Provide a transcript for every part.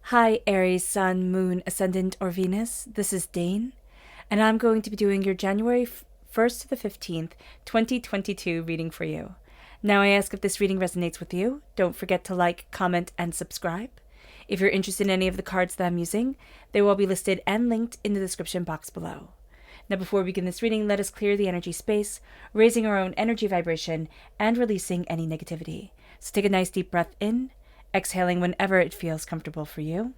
Hi, Aries, Sun, Moon, Ascendant, or Venus. This is Dane, and I'm going to be doing your January 1st to the 15th, 2022 reading for you. Now, I ask if this reading resonates with you. Don't forget to like, comment, and subscribe. If you're interested in any of the cards that I'm using, they will be listed and linked in the description box below. Now, before we begin this reading, let us clear the energy space, raising our own energy vibration and releasing any negativity. So take a nice deep breath in, exhaling whenever it feels comfortable for you.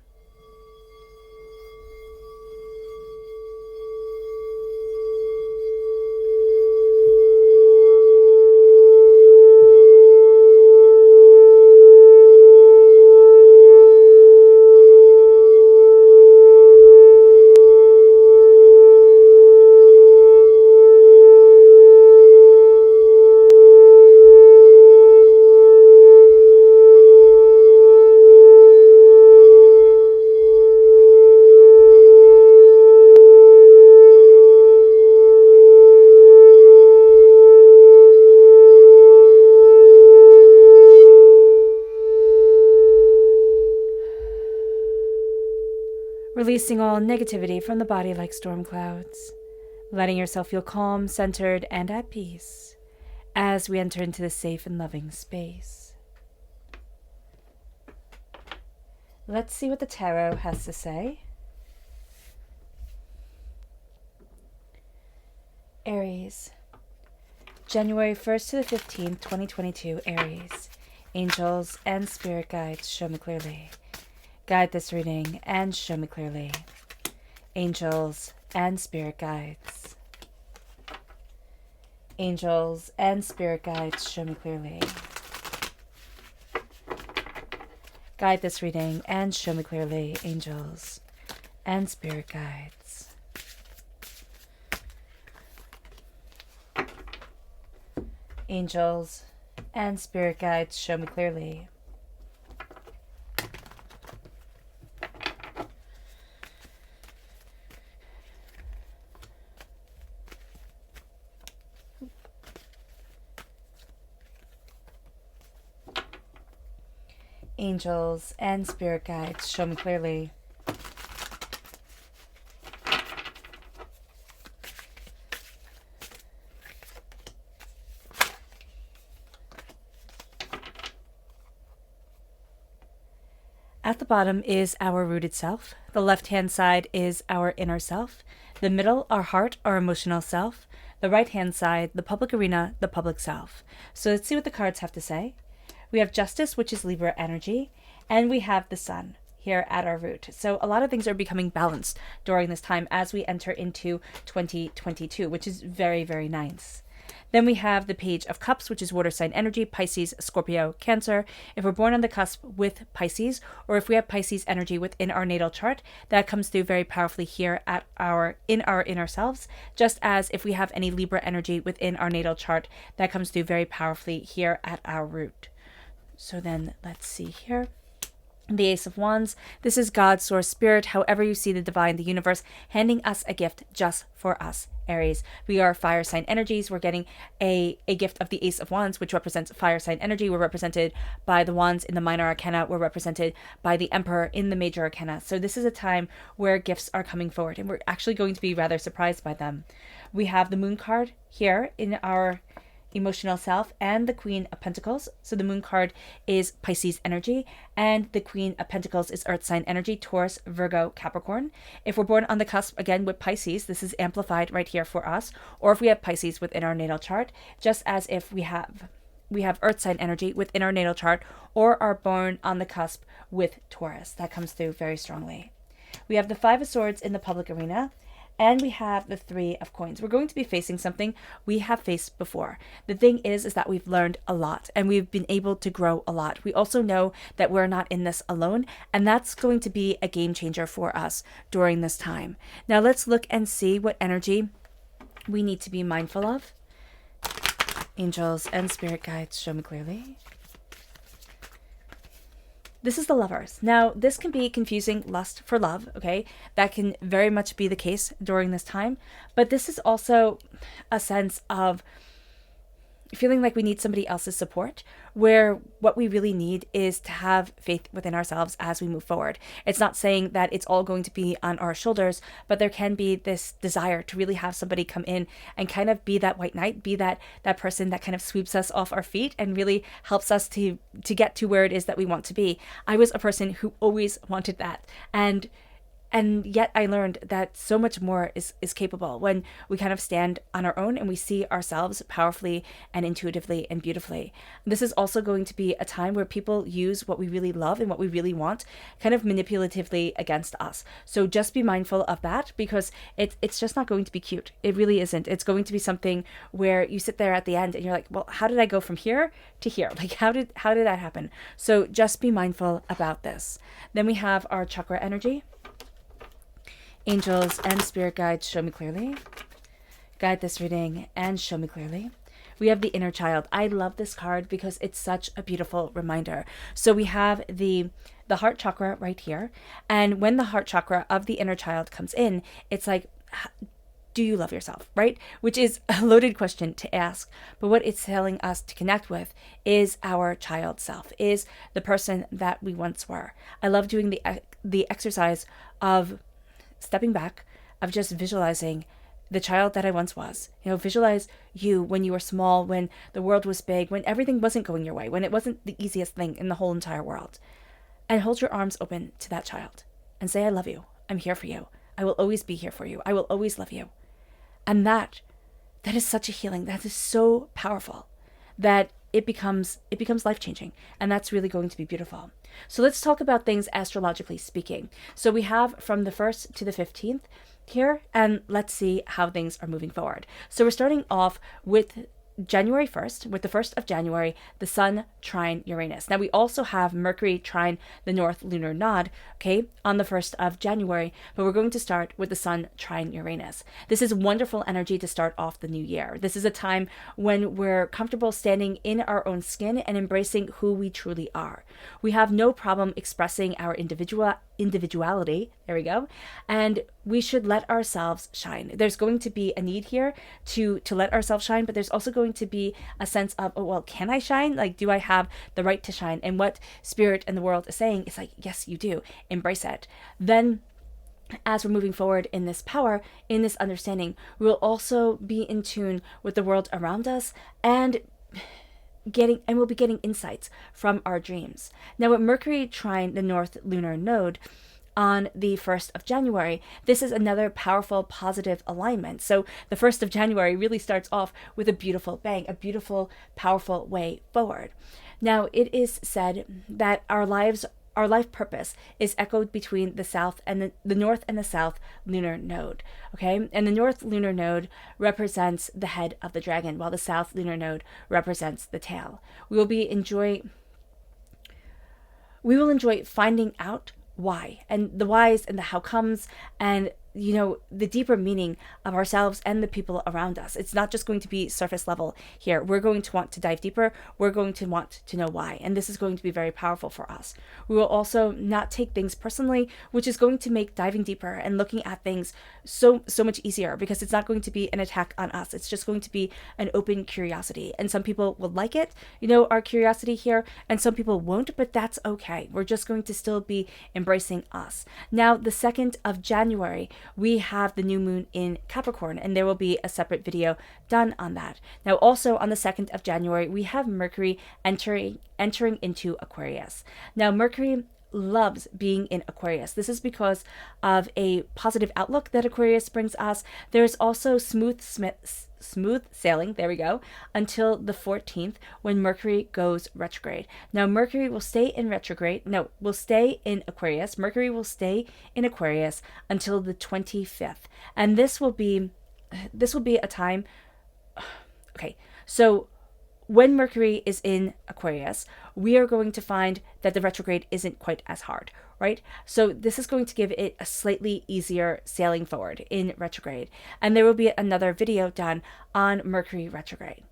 Releasing all negativity from the body like storm clouds, letting yourself feel calm, centered, and at peace as we enter into this safe and loving space. Let's see what the tarot has to say. Aries, January 1st to the 15th, 2022, Aries. Angels and spirit guides, show me clearly. Guide this reading and show me clearly. Angels and spirit guides. Angels and spirit guides, show me clearly. Guide this reading and show me clearly. Angels and spirit guides. Angels and spirit guides, show me clearly. Angels and spirit guides, show me clearly. At the bottom is our rooted self. The left-hand side is our inner self. The middle, our heart, our emotional self. The right-hand side, the public arena, the public self. So let's see what the cards have to say. We have Justice, which is Libra energy, and we have the Sun here at our root. So a lot of things are becoming balanced during this time as we enter into 2022, which is very, very nice. Then we have the Page of Cups, which is water sign energy, Pisces, Scorpio, Cancer. If we're born on the cusp with Pisces, or if we have Pisces energy within our natal chart, that comes through very powerfully here at in our inner selves, just as if we have any Libra energy within our natal chart, that comes through very powerfully here at our root. So then let's see here. The Ace of Wands. This is God, Source, Spirit, however you see the divine, the universe, handing us a gift just for us, Aries. We are fire sign energies. We're getting a gift of the Ace of Wands, which represents fire sign energy. We're represented by the Wands in the minor arcana. We're represented by the Emperor in the major arcana. So this is a time where gifts are coming forward, and we're actually going to be rather surprised by them. We have the Moon card here in our emotional self and the Queen of Pentacles. So the Moon card is Pisces energy and the Queen of Pentacles is Earth sign energy, Taurus, Virgo, Capricorn. If we're born on the cusp again with Pisces, this is amplified right here for us, or if we have Pisces within our natal chart, just as if we have Earth sign energy within our natal chart or are born on the cusp with Taurus. That comes through very strongly. We have the Five of Swords in the public arena. And we have the Three of Coins. We're going to be facing something we have faced before. The thing is that we've learned a lot and we've been able to grow a lot. We also know that we're not in this alone, and that's going to be a game changer for us during this time. Now let's look and see what energy we need to be mindful of. Angels and spirit guides, show me clearly. This is the Lovers. Now, this can be confusing lust for love, okay? That can very much be the case during this time. But this is also a sense of feeling like we need somebody else's support, where what we really need is to have faith within ourselves as we move forward. It's not saying that it's all going to be on our shoulders, but there can be this desire to really have somebody come in and kind of be that white knight, be that person that kind of sweeps us off our feet and really helps us to get to where it is that we want to be. I was a person who always wanted that. And yet I learned that so much more is capable when we kind of stand on our own and we see ourselves powerfully and intuitively and beautifully. This is also going to be a time where people use what we really love and what we really want kind of manipulatively against us. So just be mindful of that, because it's just not going to be cute. It really isn't. It's going to be something where you sit there at the end and you're like, well, how did I go from here to here? Like, how did that happen? So just be mindful about this. Then we have our chakra energy. Angels and spirit guides, show me clearly. Guide this reading and show me clearly. We have the inner child. I love this card because it's such a beautiful reminder. So we have the heart chakra right here. And when the heart chakra of the inner child comes in, it's like, do you love yourself, right? Which is a loaded question to ask. But what it's telling us to connect with is our child self, is the person that we once were. I love doing the exercise of stepping back, of just visualizing the child that I once was. Visualize you when you were small, when the world was big, when everything wasn't going your way, when it wasn't the easiest thing in the whole entire world. And hold your arms open to that child and say, I love you. I'm here for you. I will always be here for you. I will always love you. And that is such a healing. That is so powerful that it becomes life-changing. And that's really going to be beautiful. So let's talk about things astrologically speaking. So we have from the 1st to the 15th here, and let's see how things are moving forward. So we're starting off with January 1st, with the 1st of January, the Sun trine Uranus. Now we also have Mercury trine the North Lunar Node, okay, on the 1st of January, but we're going to start with the Sun trine Uranus. This is wonderful energy to start off the new year. This is a time when we're comfortable standing in our own skin and embracing who we truly are. We have no problem expressing our individuality, there we go, and we should let ourselves shine. There's going to be a need here to let ourselves shine, but there's also going to be a sense of, oh, well, can I shine? Like, do I have the right to shine? And what spirit and the world is saying is like, yes, you do. Embrace it. Then as we're moving forward in this power, in this understanding, we will also be in tune with the world around us and we'll be getting insights from our dreams. Now, with Mercury trine the North Lunar Node on the 1st of January, this is another powerful positive alignment. So the 1st of January really starts off with a beautiful bang, a beautiful, powerful way forward. Now, it is said that our life purpose is echoed between the south and the north and the south lunar node. Okay. And the North Lunar Node represents the head of the dragon, while the South Lunar Node represents the tail. We will enjoy finding out why, and the whys and the how comes, and the deeper meaning of ourselves and the people around us. It's not just going to be surface level here. We're going to want to dive deeper. We're going to want to know why. And this is going to be very powerful for us. We will also not take things personally, which is going to make diving deeper and looking at things so much easier, because it's not going to be an attack on us. It's just going to be an open curiosity. And some people will like it, our curiosity here, and some people won't, but that's okay. We're just going to still be embracing us. Now, the 2nd of January, we have the new moon in Capricorn, and there will be a separate video done on that. Now, also on the 2nd of January, we have Mercury entering into Aquarius. Now, Mercury loves being in Aquarius. This is because of a positive outlook that Aquarius brings us. There's also smooth sailing, there we go, until the 14th, when Mercury goes retrograde. Now, Mercury will stay in Aquarius. Mercury will stay in Aquarius until the 25th. And this will be a time, okay, so when Mercury is in Aquarius, we are going to find that the retrograde isn't quite as hard, right? So this is going to give it a slightly easier sailing forward in retrograde. And there will be another video done on Mercury retrograde.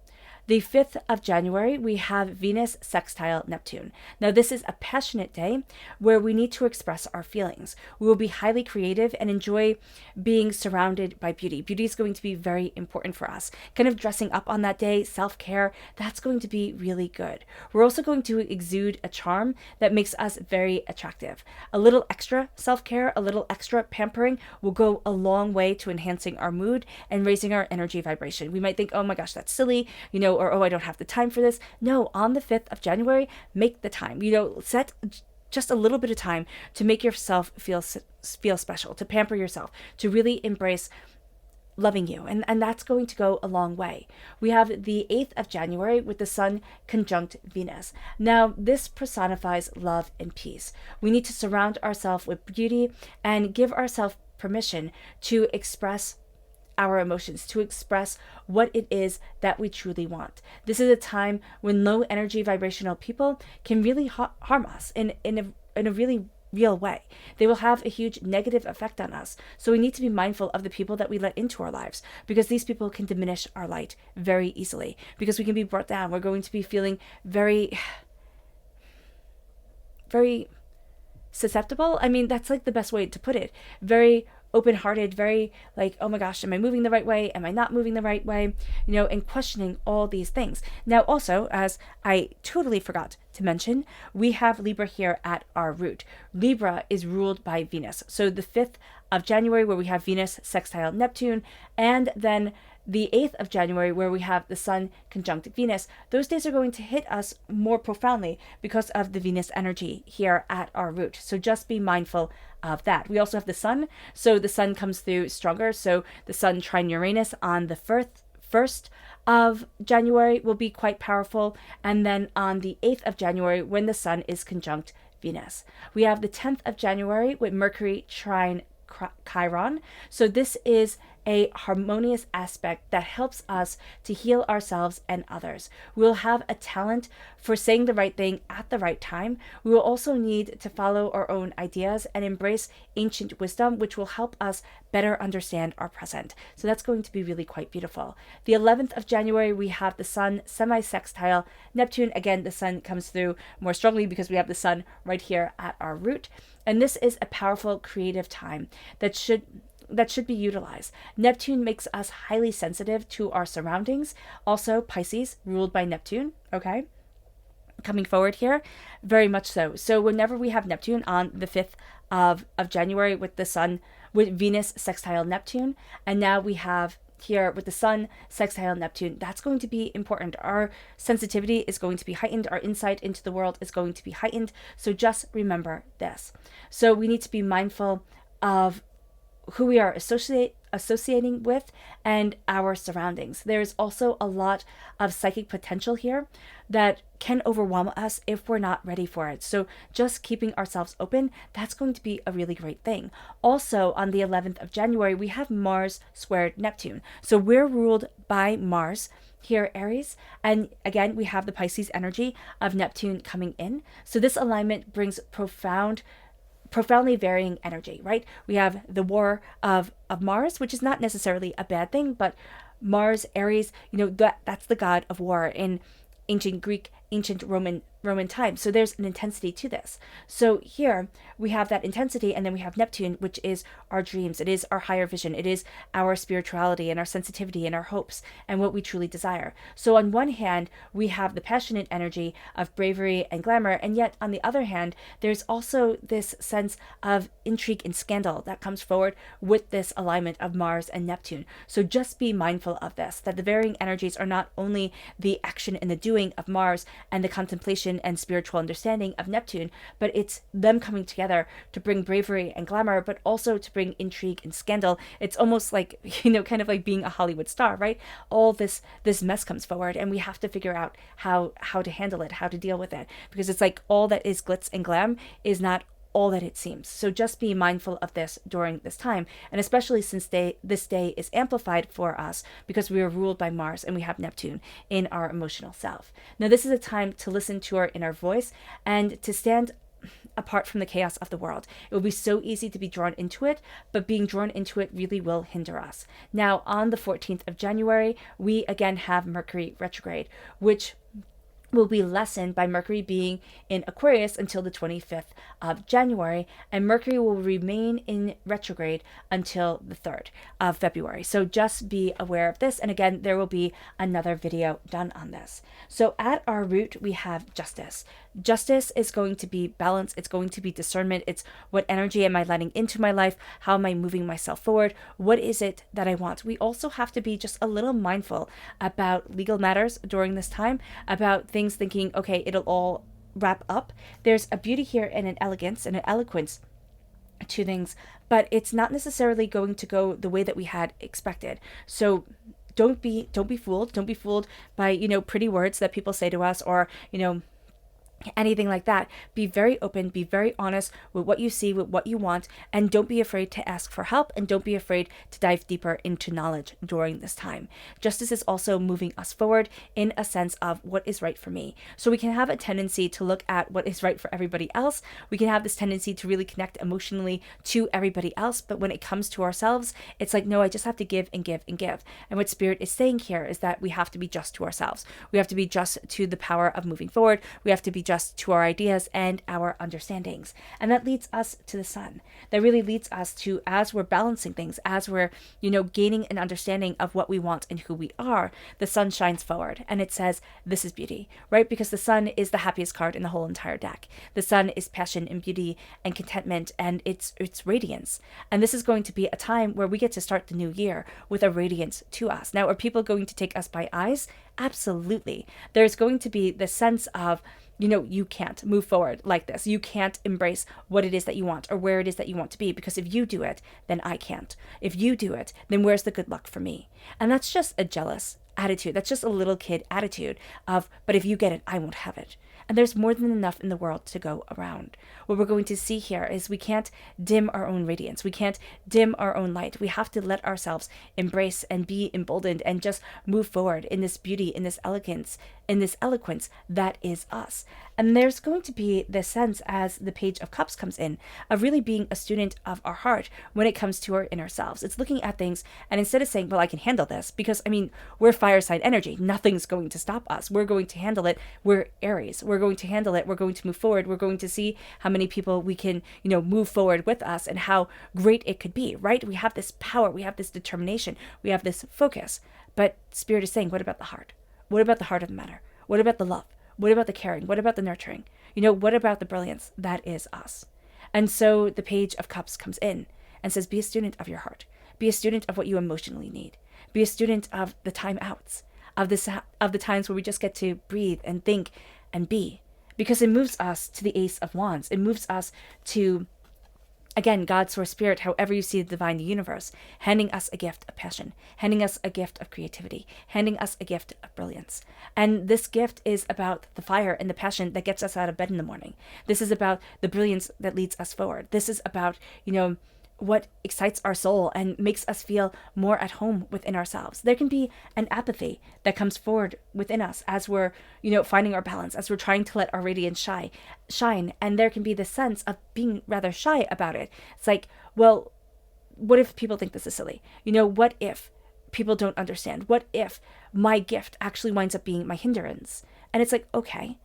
The 5th of January, we have Venus sextile Neptune. Now, this is a passionate day where we need to express our feelings. We will be highly creative and enjoy being surrounded by beauty. Beauty is going to be very important for us. Kind of dressing up on that day, self-care, that's going to be really good. We're also going to exude a charm that makes us very attractive. A little extra self-care, a little extra pampering will go a long way to enhancing our mood and raising our energy vibration. We might think, oh my gosh, that's silly, or oh, I don't have the time for this. No, on the 5th of January, make the time. Set just a little bit of time to make yourself feel special, to pamper yourself, to really embrace loving you. And that's going to go a long way. We have the 8th of January with the Sun conjunct Venus. Now, this personifies love and peace. We need to surround ourselves with beauty and give ourselves permission to express our emotions, to express what it is that we truly want. This is a time when low energy vibrational people can really harm us in a really real way. They will have a huge negative effect on us. So we need to be mindful of the people that we let into our lives, because these people can diminish our light very easily, because we can be brought down. We're going to be feeling very, very susceptible. I mean, that's like the best way to put it. Very open-hearted, very like, oh my gosh, am I moving the right way? Am I not moving the right way? And questioning all these things. Now, also, as I totally forgot to mention, we have Libra here at our root. Libra is ruled by Venus. So the 5th of January, where we have Venus sextile Neptune, and then the 8th of January, where we have the Sun conjunct Venus, those days are going to hit us more profoundly because of the Venus energy here at our root. So just be mindful of that. We also have the Sun. So the Sun comes through stronger. So the Sun trine Uranus on the 1st of January will be quite powerful. And then on the 8th of January, when the Sun is conjunct Venus. We have the 10th of January with Mercury trine Chiron. So this is a harmonious aspect that helps us to heal ourselves and others. We'll have a talent for saying the right thing at the right time. We will also need to follow our own ideas and embrace ancient wisdom, which will help us better understand our present. So that's going to be really quite beautiful. The 11th of January, we have the Sun semi-sextile Neptune. Again, the Sun comes through more strongly because we have the Sun right here at our root. And this is a powerful creative time that should be utilized. Neptune makes us highly sensitive to our surroundings. Also, Pisces, ruled by Neptune, okay? Coming forward here, very much so. So whenever we have Neptune on the 5th of January with the Sun, with Venus sextile Neptune, and now we have here with the Sun sextile Neptune, that's going to be important. Our sensitivity is going to be heightened. Our insight into the world is going to be heightened. So just remember this. So we need to be mindful of who we are associating with and our surroundings. There's also a lot of psychic potential here that can overwhelm us if we're not ready for it. So just keeping ourselves open, that's going to be a really great thing. Also, on the 11th of January, we have Mars squared Neptune. So we're ruled by Mars here, Aries. And again, we have the Pisces energy of Neptune coming in. So this alignment brings profoundly varying energy, right? We have the war of Mars, which is not necessarily a bad thing, but Mars, Aries, that's the god of war in ancient Greek, ancient Roman times. So there's an intensity to this. So here we have that intensity, and then we have Neptune, which is our dreams. It is our higher vision. It is our spirituality and our sensitivity and our hopes and what we truly desire. So on one hand, we have the passionate energy of bravery and glamour, and yet on the other hand, there's also this sense of intrigue and scandal that comes forward with this alignment of Mars and Neptune. So just be mindful of this, that the varying energies are not only the action and the doing of Mars and the contemplation and spiritual understanding of Neptune, but it's them coming together to bring bravery and glamour, but also to bring intrigue and scandal. It's almost like, kind of like being a Hollywood star, right? All this mess comes forward, and we have to figure out how to handle it, how to deal with it, because it's like all that is glitz and glam is not all that it seems. So just be mindful of this during this time, and especially since this day is amplified for us because we are ruled by Mars and we have Neptune in our emotional self. Now, this is a time to listen to our inner voice and to stand apart from the chaos of the world. It will be so easy to be drawn into it, but being drawn into it really will hinder us. Now, on the 14th of January, we again have Mercury retrograde, which will be lessened by Mercury being in Aquarius until the 25th of January, and Mercury will remain in retrograde until the 3rd of February. So just be aware of this. And again, there will be another video done on this. So at our root, we have justice. Justice is going to be balance. It's going to be discernment. It's what energy am I letting into my life? How am I moving myself forward? What is it that I want? We also have to be just a little mindful about legal matters during this time, about things thinking, okay, it'll all wrap up. There's a beauty here and an elegance and an eloquence to things, but it's not necessarily going to go the way that we had expected. So don't be fooled. Don't be fooled by, pretty words that people say to us, or, anything like that. Be very open, be very honest with what you see, with what you want, and don't be afraid to ask for help, and don't be afraid to dive deeper into knowledge during this time. Justice is also moving us forward in a sense of what is right for me. So we can have a tendency to look at what is right for everybody else. We can have this tendency to really connect emotionally to everybody else, but when it comes to ourselves, it's like, no, I just have to give and give and give. And what Spirit is saying here is that we have to be just to ourselves. We have to be just to the power of moving forward. We have to be just to our ideas and our understandings. And that leads us to the sun. That really leads us to, as we're balancing things, as we're, gaining an understanding of what we want and who we are, the sun shines forward and it says, this is beauty, right? Because the sun is the happiest card in the whole entire deck. The sun is passion and beauty and contentment, and it's radiance. And this is going to be a time where we get to start the new year with a radiance to us. Now, are people going to take us by eyes? Absolutely. There's going to be the sense of, you can't move forward like this. You can't embrace what it is that you want or where it is that you want to be, because if you do it, then I can't. If you do it, then where's the good luck for me? And that's just a jealous attitude. That's just a little kid attitude of, but if you get it, I won't have it. And there's more than enough in the world to go around. What we're going to see here is we can't dim our own radiance. We can't dim our own light. We have to let ourselves embrace and be emboldened and just move forward in this beauty, in this elegance, in this eloquence that is us. And there's going to be this sense, as the Page of Cups comes in, of really being a student of our heart when it comes to our inner selves. It's looking at things, and instead of saying, well, I can handle this, because we're fire sign energy. Nothing's going to stop us. We're going to handle it. We're Aries. We're going to handle it. We're going to move forward. We're going to see how many people we can, move forward with us and how great it could be, right? We have this power. We have this determination. We have this focus. But Spirit is saying, what about the heart? What about the heart of the matter? What about the love? What about the caring? What about the nurturing? What about the brilliance that is us? And so the Page of Cups comes in and says, be a student of your heart. Be a student of what you emotionally need. Be a student of the time outs, of the times where we just get to breathe and think and be. Because it moves us to the Ace of Wands. It moves us to, again, God, Source, Spirit, however you see the divine universe, handing us a gift of passion, handing us a gift of creativity, handing us a gift of brilliance. And this gift is about the fire and the passion that gets us out of bed in the morning. This is about the brilliance that leads us forward. This is about, what excites our soul and makes us feel more at home within ourselves. There can be an apathy that comes forward within us as we're, finding our balance, as we're trying to let our radiance shine. And there can be the sense of being rather shy about it. It's like, well, what if people think this is silly? What if people don't understand? What if my gift actually winds up being my hindrance? And it's like, okay,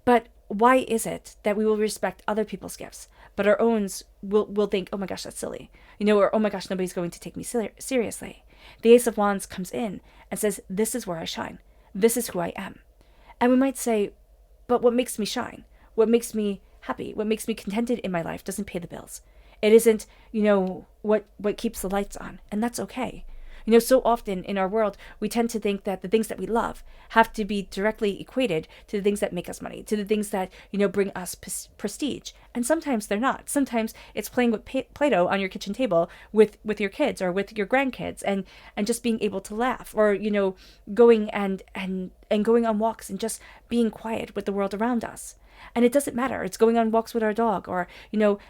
but why is it that we will respect other people's gifts, but our own will think, oh my gosh, that's silly, or oh my gosh, nobody's going to take me seriously? The Ace of Wands comes in and says, this is where I shine. This is who I am. And we might say, but what makes me shine? What makes me happy? What makes me contented in my life doesn't pay the bills. It isn't, what keeps the lights on. And that's okay. So often in our world, we tend to think that the things that we love have to be directly equated to the things that make us money, to the things that, bring us prestige. And sometimes they're not. Sometimes it's playing with Play-Doh on your kitchen table with your kids or with your grandkids and just being able to laugh, or, going and going on walks and just being quiet with the world around us. And it doesn't matter. It's going on walks with our dog, or,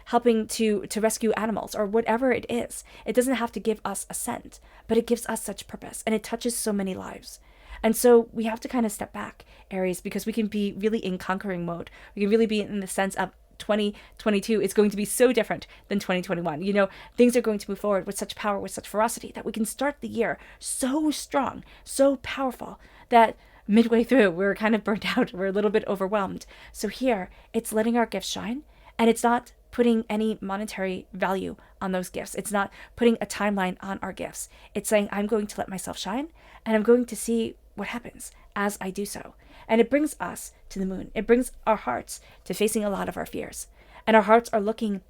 helping to rescue animals, or whatever it is. It doesn't have to give us a cent, but it gives us such purpose, and it touches so many lives. And so we have to kind of step back, Aries, because we can be really in conquering mode. We can really be in the sense of 2022 is going to be so different than 2021. Things are going to move forward with such power, with such ferocity, that we can start the year so strong, so powerful, that midway through we're kind of burnt out, we're a little bit overwhelmed. So here, it's letting our gifts shine, and it's not putting any monetary value on those gifts. It's not putting a timeline on our gifts. It's saying, I'm going to let myself shine, and I'm going to see what happens as I do so. And it brings us to the moon. It brings our hearts to facing a lot of our fears. And our hearts are looking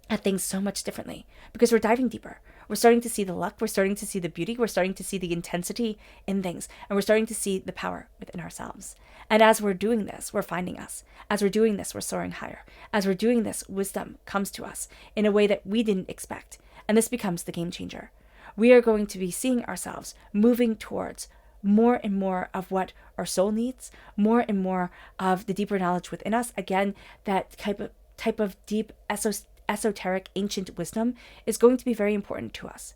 at things so much differently because we're diving deeper. We're starting to see the luck. We're starting to see the beauty. We're starting to see the intensity in things. And we're starting to see the power within ourselves. And as we're doing this, we're finding us. As we're doing this, we're soaring higher. As we're doing this, wisdom comes to us in a way that we didn't expect. And this becomes the game changer. We are going to be seeing ourselves moving towards more and more of what our soul needs, more and more of the deeper knowledge within us. Again, that type of deep esoteric ancient wisdom is going to be very important to us.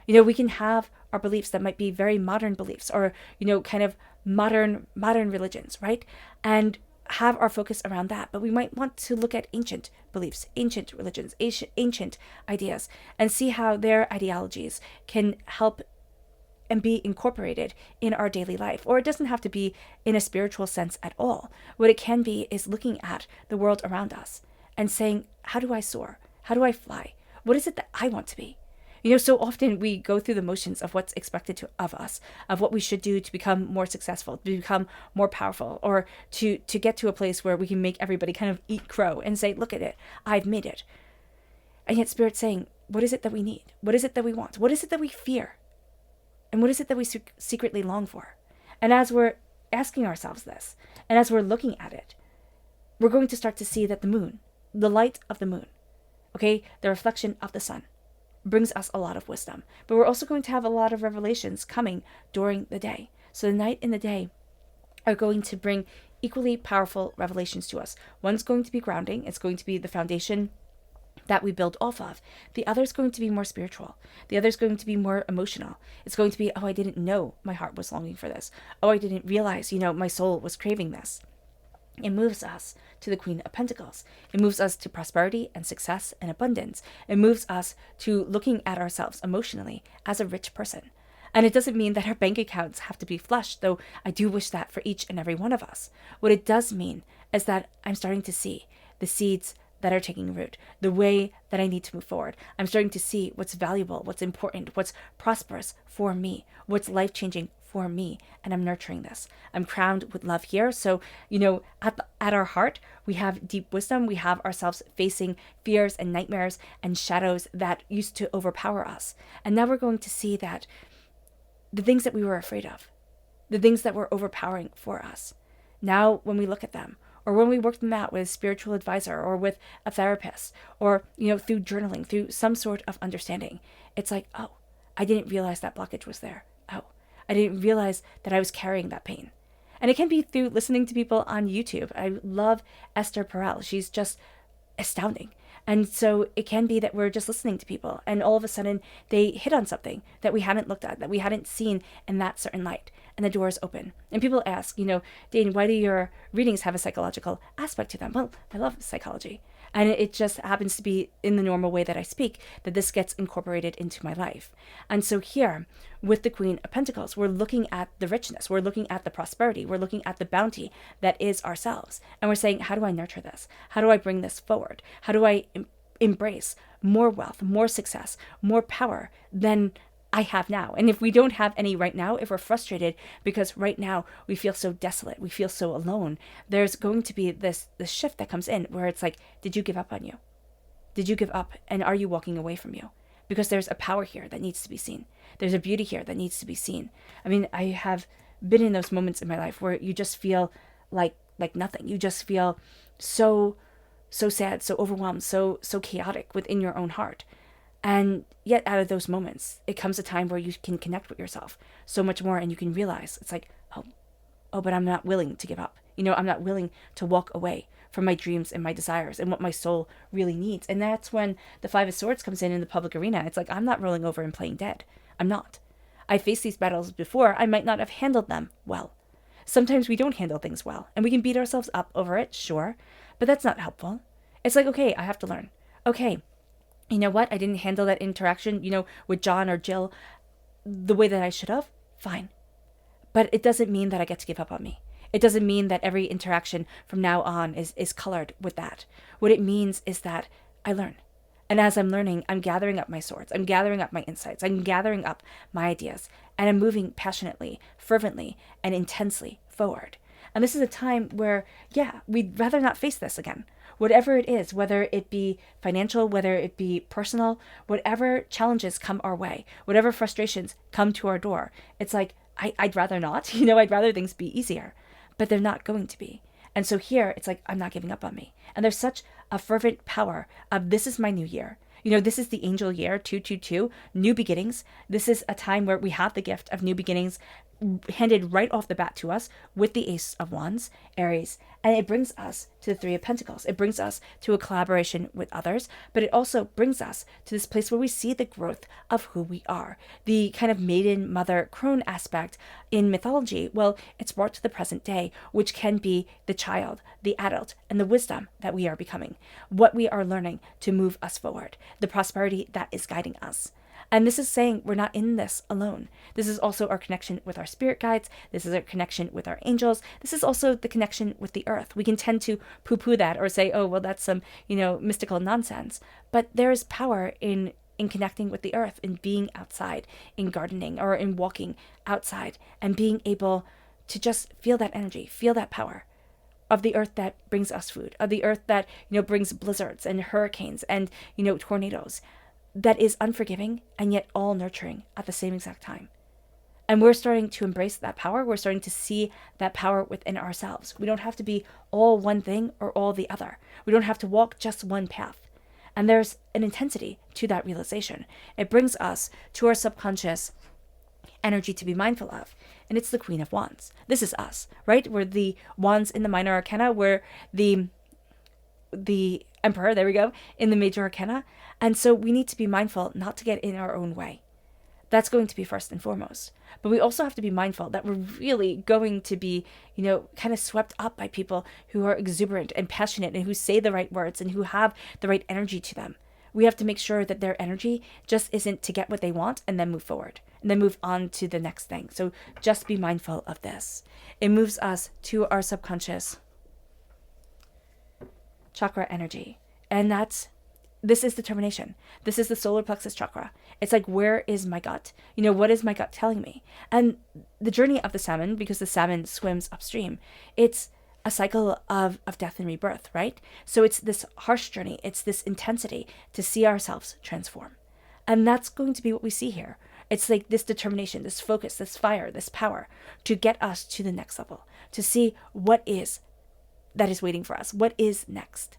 We can have our beliefs that might be very modern beliefs, or kind of modern religions, right? And have our focus around that. But we might want to look at ancient beliefs, ancient religions, ancient ideas, and see how their ideologies can help and be incorporated in our daily life. Or it doesn't have to be in a spiritual sense at all. What it can be is looking at the world around us and saying, how do I soar? How do I fly? What is it that I want to be? So often we go through the motions of what's expected of us, of what we should do to become more successful, to become more powerful, or to get to a place where we can make everybody kind of eat crow and say, look at it, I've made it. And yet Spirit's saying, what is it that we need? What is it that we want? What is it that we fear? And what is it that we secretly long for? And as we're asking ourselves this, and as we're looking at it, we're going to start to see that the moon, the light of the moon, okay, the reflection of the sun, brings us a lot of wisdom. But we're also going to have a lot of revelations coming during the day. So the night and the day are going to bring equally powerful revelations to us. One's going to be grounding. It's going to be the foundation that we build off of. The other's going to be more spiritual. The other's going to be more emotional. It's going to be, oh, I didn't know my heart was longing for this. Oh, I didn't realize, my soul was craving this. It moves us to the Queen of Pentacles. It moves us to prosperity and success and abundance. It moves us to looking at ourselves emotionally as a rich person. And it doesn't mean that our bank accounts have to be flush, though I do wish that for each and every one of us. What it does mean is that I'm starting to see the seeds that are taking root, the way that I need to move forward. I'm starting to see what's valuable, what's important, what's prosperous for me, what's life-changing for me, and I'm nurturing this. I'm crowned with love here. So, at our heart, we have deep wisdom. We have ourselves facing fears and nightmares and shadows that used to overpower us. And now we're going to see that the things that we were afraid of, the things that were overpowering for us, now when we look at them, or when we work them out with a spiritual advisor or with a therapist, or, through journaling, through some sort of understanding, it's like, oh, I didn't realize that blockage was there. Oh, I didn't realize that I was carrying that pain. And it can be through listening to people on YouTube. I love Esther Perel. She's just astounding. And so it can be that we're just listening to people and all of a sudden they hit on something that we hadn't looked at, that we hadn't seen in that certain light, and the doors open. And people ask, Dane, why do your readings have a psychological aspect to them? Well, I love psychology. And it just happens to be in the normal way that I speak that this gets incorporated into my life. And so here, with the Queen of Pentacles, we're looking at the richness, we're looking at the prosperity, we're looking at the bounty that is ourselves. And we're saying, how do I nurture this? How do I bring this forward? How do I embrace more wealth, more success, more power than I have now? And if we don't have any right now, if we're frustrated because right now we feel so desolate, we feel so alone, there's going to be this shift that comes in where it's like, did you give up on you? Did you give up? And are you walking away from you? Because there's a power here that needs to be seen. There's a beauty here that needs to be seen. I mean, I have been in those moments in my life where you just feel like nothing. You just feel so sad, so overwhelmed, so chaotic within your own heart. And yet out of those moments, it comes a time where you can connect with yourself so much more, and you can realize it's like, oh, but I'm not willing to give up. I'm not willing to walk away from my dreams and my desires and what my soul really needs. And that's when the Five of Swords comes in the public arena. It's like, I'm not rolling over and playing dead. I'm not. I faced these battles before. I might not have handled them well. Sometimes we don't handle things well, and we can beat ourselves up over it, sure, but that's not helpful. It's like, okay, I have to learn. Okay, you know what? I didn't handle that interaction, with John or Jill the way that I should have. Fine. But it doesn't mean that I get to give up on me. It doesn't mean that every interaction from now on is colored with that. What it means is that I learn. And as I'm learning, I'm gathering up my swords. I'm gathering up my insights. I'm gathering up my ideas. And I'm moving passionately, fervently, and intensely forward. And this is a time where, yeah, we'd rather not face this again. Whatever it is, whether it be financial, whether it be personal, whatever challenges come our way, whatever frustrations come to our door, it's like, I'd rather not. I'd rather things be easier. But they're not going to be. And so here, it's like, I'm not giving up on me. And there's such a fervent power of this is my new year. This is the angel year, 222, new beginnings. This is a time where we have the gift of new beginnings handed right off the bat to us with the Ace of Wands, Aries. And it brings us to the Three of Pentacles. It brings us to a collaboration with others, but it also brings us to this place where we see the growth of who we are. The kind of maiden, mother, crone aspect in mythology, well, it's brought to the present day, which can be the child, the adult, and the wisdom that we are becoming, what we are learning to move us forward, the prosperity that is guiding us. And this is saying we're not in this alone. This is also our connection with our spirit guides. This is our connection with our angels. This is also the connection with the earth. We can tend to poo-poo that or say, oh, well, that's some, mystical nonsense. But there is power in connecting with the earth, in being outside, in gardening, or in walking outside, and being able to just feel that energy, feel that power of the earth that brings us food, of the earth that, brings blizzards and hurricanes and, tornadoes, that is unforgiving and yet all nurturing at the same exact time. And we're starting to embrace that power. We're starting to see that power within ourselves. We don't have to be all one thing or all the other. We don't have to walk just one path. And there's an intensity to that realization. It brings us to our subconscious energy to be mindful of. And it's the Queen of Wands. This is us, right? We're the wands in the minor arcana. We're the Emperor, there we go, in the major arcana. And so we need to be mindful not to get in our own way. That's going to be first and foremost. But we also have to be mindful that we're really going to be, kind of swept up by people who are exuberant and passionate and who say the right words and who have the right energy to them. We have to make sure that their energy just isn't to get what they want and then move forward and then move on to the next thing. So just be mindful of this. It moves us to our subconscious chakra energy. And this is determination. This is the solar plexus chakra. It's like, where is my gut? What is my gut telling me? And the journey of the salmon, because the salmon swims upstream, it's a cycle of death and rebirth, right? So it's this harsh journey. It's this intensity to see ourselves transform. And that's going to be what we see here. It's like this determination, this focus, this fire, this power to get us to the next level, to see what is that is waiting for us. What is next?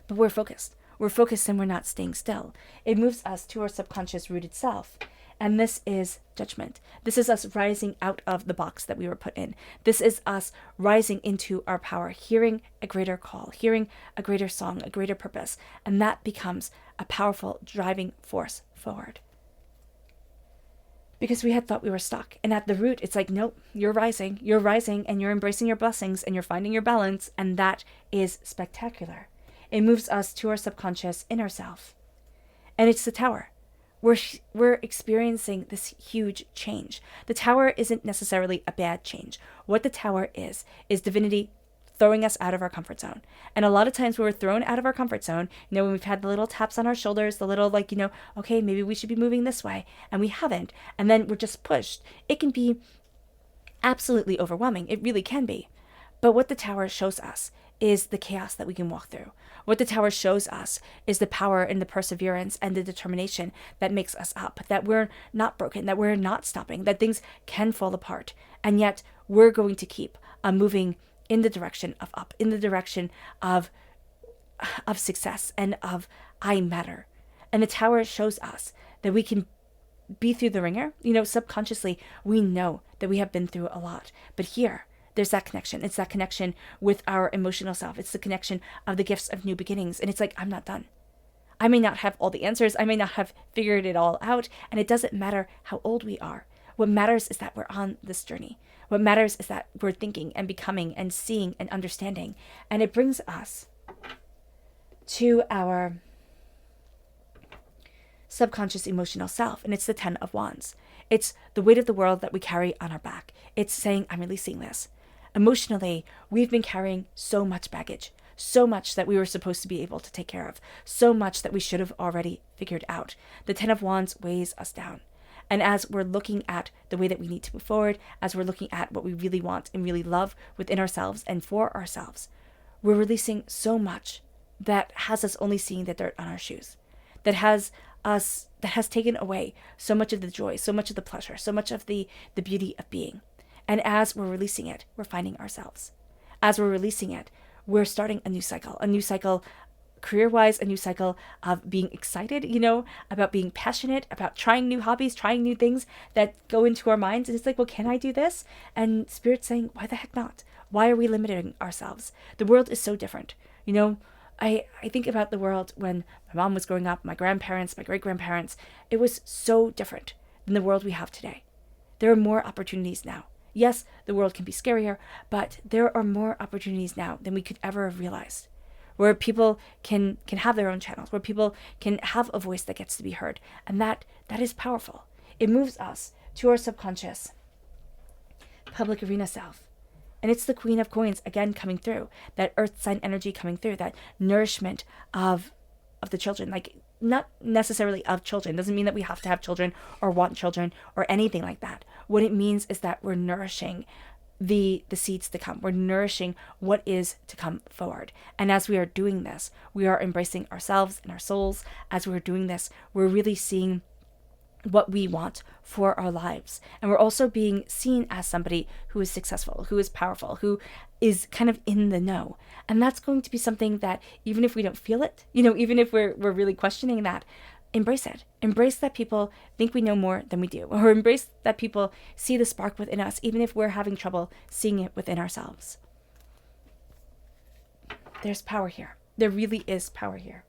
But we're focused. We're focused and we're not staying still. It moves us to our subconscious rooted self. And this is judgment. This is us rising out of the box that we were put in. This is us rising into our power, hearing a greater call, hearing a greater song, a greater purpose. And that becomes a powerful driving force forward. Because we had thought we were stuck. And at the root, it's like, nope, you're rising and you're embracing your blessings and you're finding your balance. And that is spectacular. It moves us to our subconscious inner self. And it's the tower. We're experiencing this huge change. The tower isn't necessarily a bad change. What the tower is divinity throwing us out of our comfort zone. And a lot of times when we're thrown out of our comfort zone, when we've had the little taps on our shoulders, the little okay, maybe we should be moving this way, and we haven't, and then we're just pushed, it can be absolutely overwhelming. It really can be. But what the tower shows us is the chaos that we can walk through. What the tower shows us is the power and the perseverance and the determination that makes us up, that we're not broken, that we're not stopping, that things can fall apart. And yet we're going to keep moving in the direction of up, in the direction of success and of I matter. And the tower shows us that we can be through the ringer. Subconsciously, we know that we have been through a lot. But here, there's that connection. It's that connection with our emotional self. It's the connection of the gifts of new beginnings. And it's like, I'm not done. I may not have all the answers. I may not have figured it all out. And it doesn't matter how old we are. What matters is that we're on this journey. What matters is that we're thinking and becoming and seeing and understanding. And it brings us to our subconscious emotional self, and it's the 10 of Wands. It's the weight of the world that we carry on our back. It's saying, I'm releasing this. Emotionally, we've been carrying so much baggage, so much that we were supposed to be able to take care of, so much that we should have already figured out. The 10 of Wands weighs us down. And as we're looking at the way that we need to move forward, as we're looking at what we really want and really love within ourselves and for ourselves, we're releasing so much that has us only seeing the dirt on our shoes, that has taken away so much of the joy, so much of the pleasure, so much of the beauty of being. And as we're releasing it, we're finding ourselves. As we're releasing it, we're starting a new cycle career-wise, a new cycle of being excited, about being passionate, about trying new hobbies, trying new things that go into our minds. And it's like, well, can I do this? And Spirit's saying, why the heck not? Why are we limiting ourselves? The world is so different. I think about the world when my mom was growing up, my grandparents, my great-grandparents. It was so different than the world we have today. There are more opportunities now. Yes, the world can be scarier, but there are more opportunities now than we could ever have realized, where people can have their own channels, where people can have a voice that gets to be heard. And that is powerful. It moves us to our subconscious public arena self. And it's the Queen of Coins again coming through, that earth sign energy coming through, that nourishment of the children, like not necessarily of children. Doesn't mean that we have to have children or want children or anything like that. What it means is that we're nourishing the seeds to come. We're nourishing what is to come forward. And as we are doing this, we are embracing ourselves and our souls. As we're doing this, we're really seeing what we want for our lives. And we're also being seen as somebody who is successful, who is powerful, who is kind of in the know. And that's going to be something that even if we don't feel it, even if we're really questioning that, embrace it. Embrace that people think we know more than we do, or embrace that people see the spark within us, even if we're having trouble seeing it within ourselves. There's power here. There really is power here.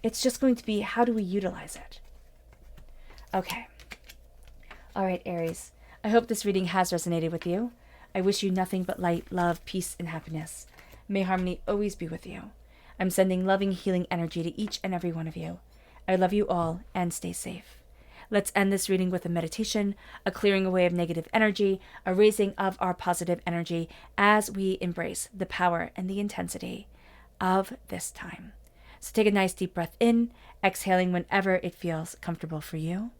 It's just going to be, how do we utilize it? Okay. All right, Aries. I hope this reading has resonated with you. I wish you nothing but light, love, peace, and happiness. May harmony always be with you. I'm sending loving, healing energy to each and every one of you. I love you all, and stay safe. Let's end this reading with a meditation, a clearing away of negative energy, a raising of our positive energy as we embrace the power and the intensity of this time. So take a nice deep breath in, exhaling whenever it feels comfortable for you.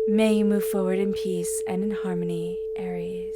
May you move forward in peace and in harmony, Aries.